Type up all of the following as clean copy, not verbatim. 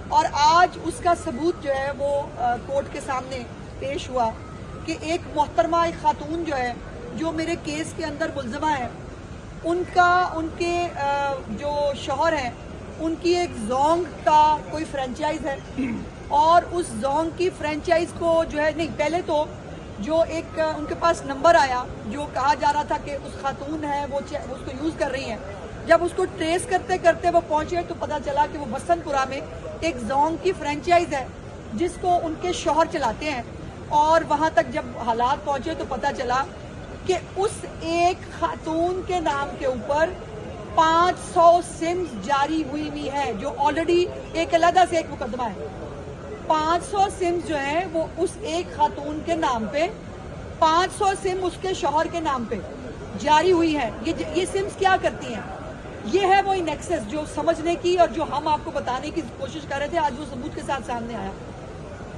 اور آج اس کا ثبوت جو ہے وہ کورٹ کے سامنے پیش ہوا کہ ایک محترمہ ایک خاتون جو ہے جو میرے کیس کے اندر ملزمہ ہے، ان کے جو شوہر ہیں ان کی ایک زونگ کا کوئی فرینچائز ہے، اور اس زونگ کی فرینچائز کو جو ہے نہیں، پہلے تو جو ایک ان کے پاس نمبر آیا جو کہا جا رہا تھا کہ اس خاتون ہے وہ اس کو یوز کر رہی ہیں، جب اس کو ٹریس کرتے کرتے وہ پہنچے تو پتہ چلا کہ وہ بسنت پورہ میں ایک زونگ کی فرینچائز ہے جس کو ان کے شوہر چلاتے ہیں، اور وہاں تک جب حالات پہنچے تو پتہ چلا کہ اس ایک خاتون کے نام کے اوپر 500 سمز جاری ہوئی ہے، جو آلریڈی ایک علیحدہ سے ایک مقدمہ ہے۔ 500 سمز جو ہیں وہ اس ایک خاتون کے نام پہ، 500 سم اس کے شوہر کے نام پہ جاری ہوئی ہے۔ یہ سمز کیا کرتی ہیں؟ یہ ہے وہ انیکسس جو سمجھنے کی اور جو ہم آپ کو بتانے کی کوشش کر رہے تھے، آج وہ ثبوت کے ساتھ سامنے آیا۔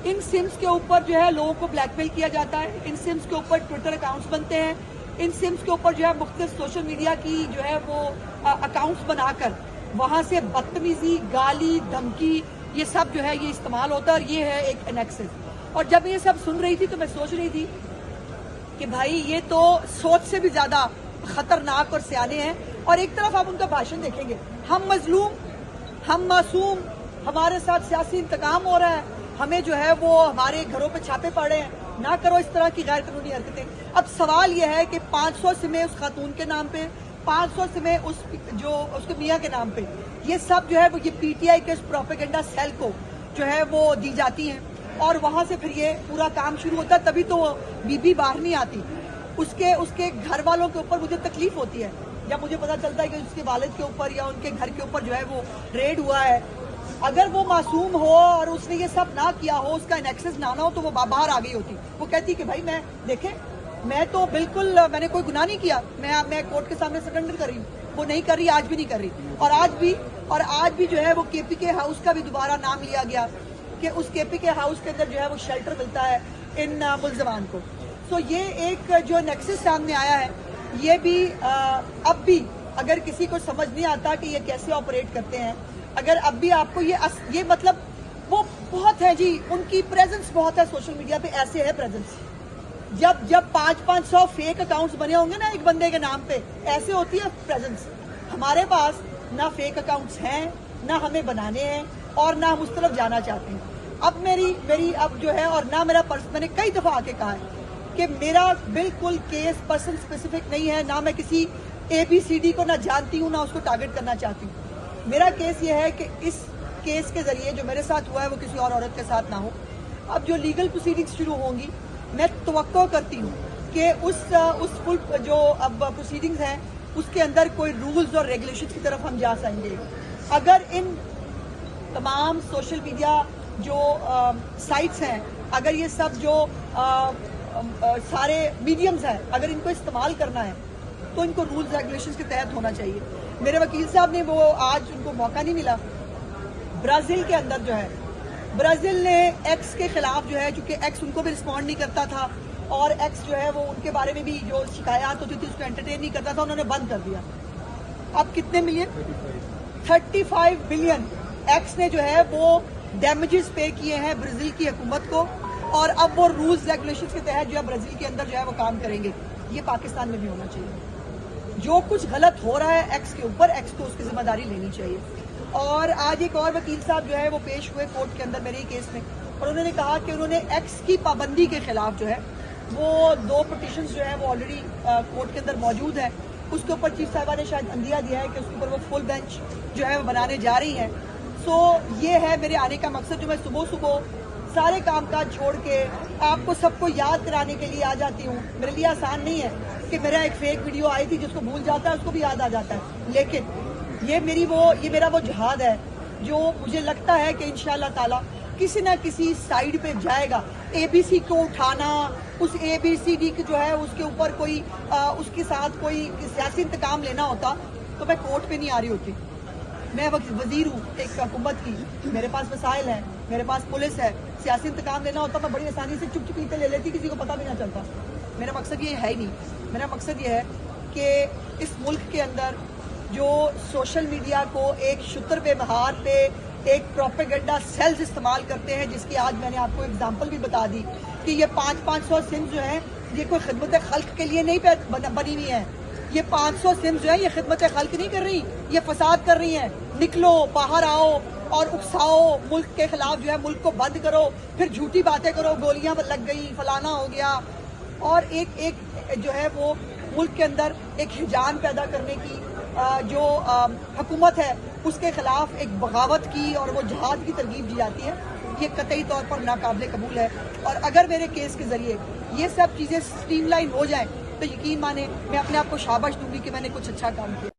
ان سمز کے اوپر جو ہے لوگوں کو بلیک میل کیا جاتا ہے، ان سمز کے اوپر ٹویٹر اکاؤنٹس بنتے ہیں، ان سمز کے اوپر جو ہے مختلف سوشل میڈیا کی جو ہے وہ اکاؤنٹس بنا کر وہاں سے بدتمیزی، گالی، دھمکی، یہ سب جو ہے یہ استعمال ہوتا ہے، اور یہ ہے ایک انیکسس۔ اور جب یہ سب سن رہی تھی تو میں سوچ رہی تھی کہ بھائی یہ تو سوچ سے بھی زیادہ خطرناک اور سیانے ہیں۔ اور ایک طرف آپ ان کا بھاشن دیکھیں گے، ہم مظلوم، ہم معصوم، ہمارے ساتھ سیاسی انتقام ہو رہا ہے، ہمیں جو ہے وہ ہمارے گھروں پہ چھاپے پڑ رہے ہیں، نہ کرو اس طرح کی غیر قانونی حرکتیں۔ اب سوال یہ ہے کہ 500 سمیں اس خاتون کے نام پہ، 500 سمیں اس کے میاں کے نام پہ، یہ سب جو ہے وہ یہ پی ٹی آئی کے اس پروپیگنڈا سیل کو جو ہے وہ دی جاتی ہیں، اور وہاں سے پھر یہ پورا کام شروع ہوتا ہے۔ تبھی تو بی بی باہر نہیں آتی، اس کے گھر والوں کے اوپر مجھے تکلیف ہوتی ہے جب مجھے پتا چلتا ہے کہ اس کے والد کے اوپر یا ان کے گھر کے اوپر جو ہے وہ ریڈ ہوا ہے۔ اگر وہ معصوم ہو اور اس نے یہ سب نہ کیا ہو، اس کا انیکسس نہ ہو، تو وہ باہر آ گئی ہوتی، وہ کہتی کہ بھائی میں تو بالکل میں نے کوئی گناہ نہیں کیا، میں کورٹ کے سامنے سرنڈر کر رہی ہوں۔ وہ نہیں کر رہی، آج بھی نہیں کر رہی، اور آج بھی جو ہے وہ کے پی کے ہاؤس کا بھی دوبارہ نام لیا گیا کہ اس کے پی کے ہاؤس کے اندر جو ہے وہ شیلٹر ملتا ہے ان ملزمان کو۔ سو یہ ایک جو نیکسس سامنے آیا ہے، یہ بھی اب بھی اگر کسی کو سمجھ نہیں آتا کہ یہ کیسے آپریٹ کرتے ہیں، اگر اب بھی آپ کو یہ مطلب وہ بہت ہے جی، ان کی پریزنس بہت ہے سوشل میڈیا پہ، ایسے ہے پریزنس۔ جب 500 فیک اکاؤنٹس بنے ہوں گے نا ایک بندے کے نام پہ، ایسے ہوتی ہے پریزنس۔ ہمارے پاس نہ فیک اکاؤنٹس ہیں، نہ ہمیں بنانے ہیں، اور نہ ہم اس طرف جانا چاہتے ہیں۔ اب میری اب جو ہے، اور نہ میرا میں نے کئی دفعہ آ کے کہا ہے کہ میرا بالکل کیس پرسن اسپیسیفک نہیں ہے، نہ میں کسی ABCD کو نہ جانتی ہوں، نہ اس کو ٹارگٹ کرنا چاہتی ہوں۔ میرا کیس یہ ہے کہ اس کیس کے ذریعے جو میرے ساتھ ہوا ہے وہ کسی اور عورت کے ساتھ نہ ہو۔ اب جو لیگل پروسیڈنگز شروع ہوں گی، میں توقع کرتی ہوں کہ اس فل جو اب پروسیڈنگز ہیں اس کے اندر کوئی رولز اور ریگولیشنز کی طرف ہم جا سکیں گے۔ اگر ان تمام سوشل میڈیا جو سائٹس ہیں، اگر یہ سب جو سارے میڈیمز ہیں، اگر ان کو استعمال کرنا ہے تو ان کو رولز ریگولیشنز کے تحت ہونا چاہیے۔ میرے وکیل صاحب نے وہ آج ان کو موقع نہیں ملا، برازیل کے اندر جو ہے، برازیل نے ایکس کے خلاف جو ہے، چونکہ ایکس ان کو بھی رسپونڈ نہیں کرتا تھا، اور ایکس جو ہے وہ ان کے بارے میں بھی جو شکایات ہوتی تھی اس کو انٹرٹین نہیں کرتا تھا، انہوں نے بند کر دیا۔ اب کتنے ملین؟ 35 بلین ایکس نے جو ہے وہ ڈیمیجز پے کیے ہیں برازیل کی حکومت کو، اور اب وہ رولز ریگولیشنز کے تحت جو ہے برازیل کے اندر جو ہے وہ کام کریں گے۔ یہ پاکستان میں بھی ہونا چاہیے۔ جو کچھ غلط ہو رہا ہے ایکس کے اوپر، ایکس کو اس کی ذمہ داری لینی چاہیے۔ اور آج ایک اور وکیل صاحب جو ہے وہ پیش ہوئے کورٹ کے اندر میرے ہی کیس میں، اور انہوں نے کہا کہ انہوں نے ایکس کی پابندی کے خلاف جو ہے وہ 2 پٹیشنز جو ہے وہ آلریڈی کورٹ کے اندر موجود ہیں۔ اس کے اوپر چیف صاحبہ نے شاید عندیہ دیا ہے کہ اس کے اوپر وہ فل بینچ جو ہے وہ بنانے جا رہی ہیں۔ سو یہ ہے میرے آنے کا مقصد، جو میں صبح سارے کام کاج چھوڑ کے آپ کو سب کو یاد کرانے کے لیے آ جاتی ہوں۔ میرے لیے آسان نہیں ہے کہ میرا ایک فیک ویڈیو آئی تھی، جس کو بھول جاتا ہے اس کو بھی یاد آ جاتا ہے، لیکن یہ میرا وہ جہاد ہے جو مجھے لگتا ہے کہ انشاءاللہ تعالی کسی نہ کسی سائیڈ پہ جائے گا۔ ABC کو اٹھانا، اس ABCD کی جو ہے اس کے اوپر کوئی اس کے ساتھ کوئی سیاسی انتقام لینا ہوتا تو میں کورٹ پہ نہیں آ رہی ہوتی۔ میں وزیر ہوں ایک حکومت کی، میرے پاس وسائل ہیں، میرے پاس پولیس ہے۔ سیاسی انتقام لینا ہوتا میں بڑی آسانی سے چپ چپیتے لے لیتی، کسی کو پتہ بھی نہ چلتا۔ میرا مقصد یہ ہے ہی نہیں۔ میرا مقصد یہ ہے کہ اس ملک کے اندر جو سوشل میڈیا کو ایک شتر پہ مہار پہ ایک پروپیگنڈا سیلز استعمال کرتے ہیں، جس کی آج میں نے آپ کو اگزامپل بھی بتا دی کہ یہ 500 سمز جو ہیں یہ کوئی خدمت خلق کے لیے نہیں بنی ہوئی ہیں. یہ 500 سمز جو ہیں یہ خدمت خلق نہیں کر رہی، یہ فساد کر رہی ہیں. نکلو باہر آؤ اور اکساؤ، ملک کے خلاف جو ہے ملک کو بند کرو، پھر جھوٹی باتیں کرو، گولیاں لگ گئی، فلانا ہو گیا، اور ایک جو ہے وہ ملک کے اندر ایک ہجان پیدا کرنے کی جو حکومت ہے اس کے خلاف ایک بغاوت کی اور وہ جہاد کی ترغیب دی جاتی ہے. یہ قطعی طور پر ناقابل قبول ہے. اور اگر میرے کیس کے ذریعے یہ سب چیزیں سٹریم لائن ہو جائیں تو یقین مانیں میں اپنے آپ کو شاباش دوں گی کہ میں نے کچھ اچھا کام کیا.